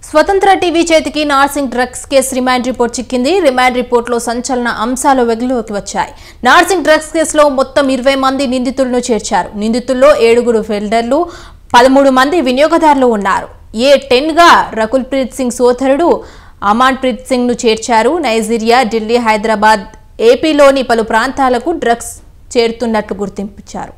స్వతంత్ర టీవీ చేతికి Narsing drugs case remand report చిక్కింది. రిమాండ్ రిపోర్ట్ లో సంచలన అంశాలు వెలుగులోకి వచ్చాయి. నార్సింగ్ డ్రగ్స్ కేసులో మొత్తం 20 మంది నిందితులను చేర్చారు. నిందితుల్లో 7 ఫెల్డర్లు, 13 మంది వినియోగదారులు ఉన్నారు. A10 గా రకుల్ ప్రీత్ సింగ్ సోదరుడు అమన్ ప్రీత్ సింగ్ ను చేర్చారు. నైజీరియా, ఢిల్లీ, హైదరాబాద్, ఏపీలోని పలు ప్రాంతాలకు డ్రగ్స్ చేరుతున్నట్లు గుర్తించారు.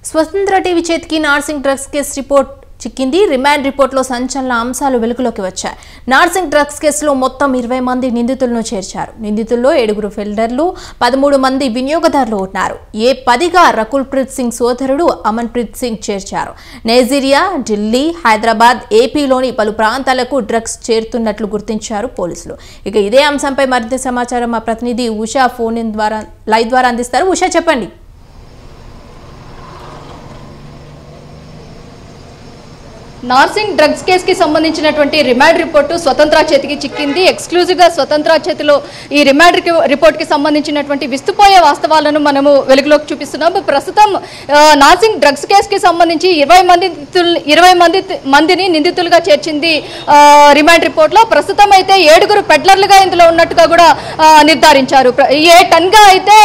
స్వతంత్ర టీవీ చేతికి నార్సింగ్ డ్రగ్స్ కేసు రిపోర్ట్ చిక్కింది. రిమాండ్ రిపోర్ట్ లో సంచలన అంశాలు వెలుగులోకి వచ్చాయి. నార్సింగ్ డ్రగ్స్ కేసులో మొత్తం 20 మంది నిందితులను చేర్చారు. నిందితుల్లో 7 ఫెల్డర్లు, 13 మంది వినియోగదారులు ఉన్నారు. A10 గా రకుల్ ప్రీత్ సింగ్ సోదరుడు అమన్ ప్రీత్ సింగ్ చేర్చారు. నైజీరియా, ఢిల్లీ, హైదరాబాద్, ఏపీలోని పలు ప్రాంతాలకు డ్రగ్స్ చేరుతున్నట్లు గుర్తించారు పోలీసులు. ఇక ఇదే అంశంపై మరింత సమాచారం మా ప్రతినిధి ఉషా ఫోన్ ఇన్ ద్వారా లైవ్ ద్వారా అందిస్తారు. ఉషా, చెప్పండి. నార్సింగ్ డ్రగ్స్ కేసు కి సంబంధించినటువంటి రిమాండ్ రిపోర్టు స్వతంత్ర చేతికి చిక్కింది. ఎక్స్క్లూజివ్ గా స్వతంత్ర చేతిలో ఈ రిమాండ్ రిపోర్ట్ కి సంబంధించినటువంటి విస్తుపోయే వాస్తవాలను మనము వెలుగులోకి చూపిస్తున్నాం. ప్రస్తుతం నార్సింగ్ డ్రగ్స్ కేసు కి సంబంధించి 20 మందిని నిందితులుగా చేర్చింది రిమాండ్ రిపోర్ట్ లో. ప్రస్తుతం అయితే 7 పెడ్లర్లుగా ఇందులో ఉన్నట్టుగా కూడా నిర్ధారించారు. A10 గా అయితే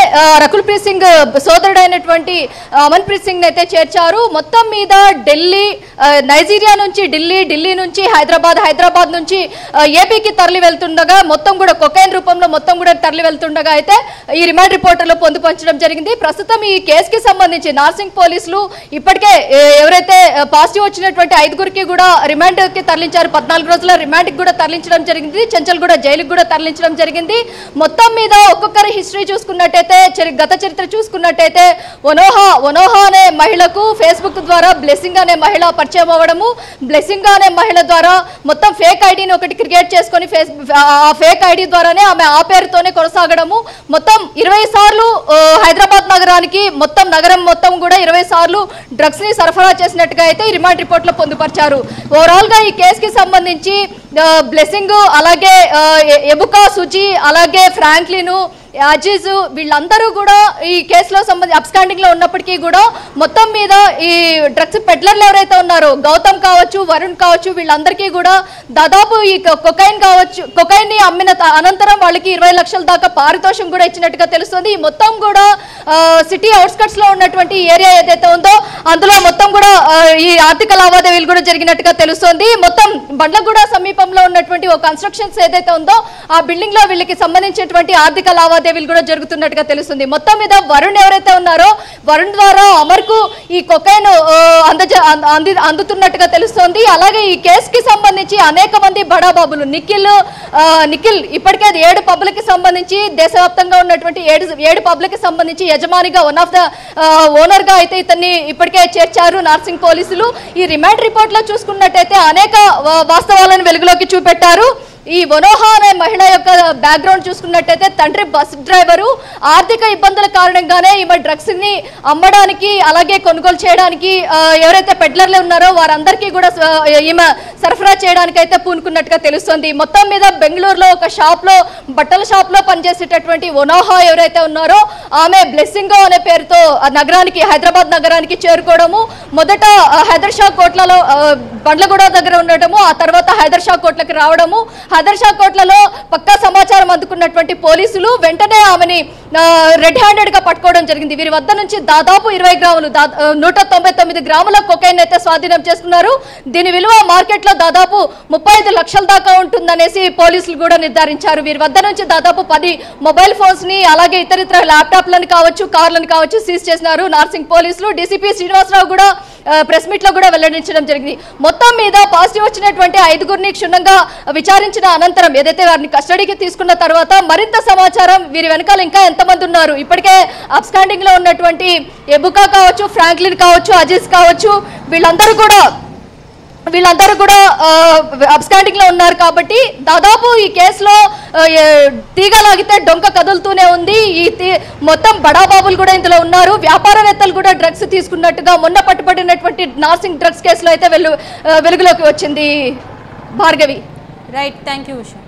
రకుల్ ప్రీత్ సింగ్ సోదరుడైనటువంటి అమన్ ప్రీత్ సింగ్ అయితే చేర్చారు. మొత్తం మీద ఢిల్లీ, నైజీరియా నుంచి ఢిల్లీ నుంచి హైదరాబాద్ నుంచి ఏపీకి తరలి వెళ్తుండగా మొత్తం కూడా కొకైన్ రూపంలో మొత్తం కూడా తరలి వెళ్తుండగా అయితే ఈ రిమాండ్ రిపోర్టులో పొందుపరచడం జరిగింది. ప్రస్తుతం ఈ కేసుకి సంబంధించి నార్సింగ్ పోలీసులు ఇప్పటికే ఎవరైతే పాజిటివ్ వచ్చినటువంటి 5 కూడా రిమాండ్ కి తరలించారు. 14 రోజుల రిమాండ్ కి కూడా తరలించడం జరిగింది. చెంచల్ కూడా జైలుకి కూడా తరలించడం జరిగింది. మొత్తం మీద ఒక్కొక్కరి హిస్టరీ చూసుకున్నట్టయితే, గత చరిత్ర చూసుకున్నట్టయితే వనోహా అనే మహిళకు ఫేస్బుక్ ద్వారా బ్లెస్సింగ్ అనే మహిళ పరిచయం అవ్వడము, బ్లెస్సింగ్ అనే మహిళ ద్వారా మొత్తం ఫేక్ ఐడిని ఒకటి క్రియేట్ చేసుకొని ఆ ఫేక్ ఐడి ద్వారానే ఆమె ఆ పేరుతోనే కొనసాగడము, మొత్తం 20 సార్లు హైదరాబాద్ నగరానికి నగరం మొత్తం కూడా 20 సార్లు డ్రగ్స్ ని సరఫరా చేసినట్టుగా అయితే ఈ రిమాండ్ రిపోర్ట్ లో పొందుపరిచారు. ఓవరాల్ గా ఈ కేసుకి సంబంధించి బ్లెస్సింగ్, అలాగే ఎబుకా, సుజీ, అలాగే ఫ్రాంక్లిన్, అజీజ్ వీళ్ళందరూ కూడా ఈ కేసులో సంబంధించి అబ్స్కాండింగ్ లో ఉన్నప్పటికీ కూడా మొత్తం మీద ఈ డ్రగ్స్ పెడ్లర్లు ఎవరైతే ఉన్నారో గౌతమ్ కావచ్చు, వరుణ్ కావచ్చు, వీళ్ళందరికీ కూడా దాదాపు ఈ కొకైన్ ని అమ్మిన అనంతరం వాళ్ళకి 20 లక్షల దాకా పారితోషం కూడా ఇచ్చినట్టుగా తెలుస్తుంది. ఈ మొత్తం కూడా సిటీ అవుట్స్కట్స్ లో ఉన్నటువంటి ఏరియా ఏదైతే ఉందో అందులో మొత్తం కూడా ఈ ఆర్థిక లావాదేవీలు కూడా జరిగినట్టుగా తెలుస్తోంది. మొత్తం బండ్లగూడ సమీపంలో ఉన్నటువంటి ఒక కన్స్ట్రక్షన్స్ ఏదైతే ఉందో ఆ బిల్డింగ్ లో వీళ్ళకి సంబంధించినటువంటి ఆర్థిక లావాదేవీలు కూడా జరుగుతున్నట్టుగా తెలుస్తుంది. మొత్తం మీద వరుణ్ ఎవరైతే ఉన్నారో వరుణ్ ద్వారా అమర్కు ఈ కొకైన్ అందుతున్నట్టుగా తెలుస్తోంది. అలాగే ఈ కేసుకి సంబంధించి అనేక మంది బడాబాబులు నిఖిల్ ఇప్పటికే 7 పబ్లకి సంబంధించి దేశవ్యాప్తంగా ఉన్నటువంటి 7 పబ్లకి సంబంధించి యజమానిగా వన్ ఆఫ్ ద ఓనర్ గా అయితే ఇతన్ని ఇప్పటికే చేర్చారు నార్సింగ్ పోలీసులు. ఈ రిమాండ్ రిపోర్ట్ లో చూసుకున్నట్టయితే అనేక వాస్తవాలను వెలుగులోకి చూపెట్టారు. ఈ వనోహా అనే మహిళ యొక్క బ్యాక్గ్రౌండ్ చూసుకున్నట్టయితే తండ్రి బస్ డ్రైవరు, ఆర్థిక ఇబ్బందుల కారణంగానే ఈమె డ్రగ్స్ ని అమ్మడానికి అలాగే కొనుగోలు చేయడానికి ఎవరైతే పెడ్లర్లు ఉన్నారో వారందరికీ కూడా ఈమె సరఫరా చేయడానికి అయితే పూనుకున్నట్టుగా తెలుస్తుంది. మొత్తం మీద బెంగళూరులో ఒక బట్టల షాప్ లో పనిచేసేటటువంటి వనోహా ఎవరైతే ఉన్నారో ఆమె బ్లెస్సింగ్ అనే పేరుతో హైదరాబాద్ నగరానికి చేరుకోవడము, మొదట హైదర్ షా కోట్లలో బండ్లగూడ దగ్గర ఉండటము, ఆ తర్వాత హైదర్ షా కోట్లకి రావడము, హదర్షా కోట్లలో పక్కా సమాచారం అందుకున్నటువంటి పోలీసులు వెంటనే ఆమెని రెడ్ హ్యాండెడ్ గా పట్టుకోవడం జరిగింది. వీరి వద్ద నుంచి దాదాపు 20 గ్రాములు 199 గ్రాముల కొకైన్ అయితే స్వాధీనం చేసుకున్నారు. దీని విలువ మార్కెట్ లో దాదాపు 35 లక్షల దాకా ఉంటుందనేసి పోలీసులు కూడా నిర్ధారించారు. వీరి వద్ద నుంచి దాదాపు 10 మొబైల్ ఫోన్స్ ని అలాగే ఇతరితర ల్యాప్టాప్లను కావచ్చు కార్లను కావచ్చు సీజ్ చేసినారు నార్సింగ్ పోలీసులు. డీసీపీ శ్రీనివాసరావు కూడా ప్రెస్ మీట్ లో కూడా వెల్లడించడం జరిగింది. మొత్తం మీద పాజిటివ్ వచ్చినటువంటి 5గురిని క్షుణ్ణంగా విచారించిన అనంతరం ఏదైతే వారిని కస్టడీకి తీసుకున్న తర్వాత మరింత సమాచారం వీరి వెనకాల ఇంకా ఎంతమంది ఉన్నారు, ఇప్పటికే అబ్స్కాండింగ్ లో ఉన్నటువంటి ఎబుకా కావచ్చు, ఫ్రాంక్లిన్ కావచ్చు, అజీజ్ కావచ్చు, వీళ్ళందరూ కూడా అబ్స్కాండింగ్ లో ఉన్నారు. కాబట్టి దాదాపు ఈ కేసులో తీగ లాగితే డొంక కదులుతూనే ఉంది. మొత్తం బడాబాబులు కూడా ఇందులో ఉన్నారు. వ్యాపారవేత్తలు కూడా డ్రగ్స్ తీసుకున్నట్టుగా మొన్న పట్టుబడినటువంటి నార్సింగ్ డ్రగ్స్ కేసులో అయితే వెలుగులోకి వచ్చింది. Bhargavi. Right, thank you Usha.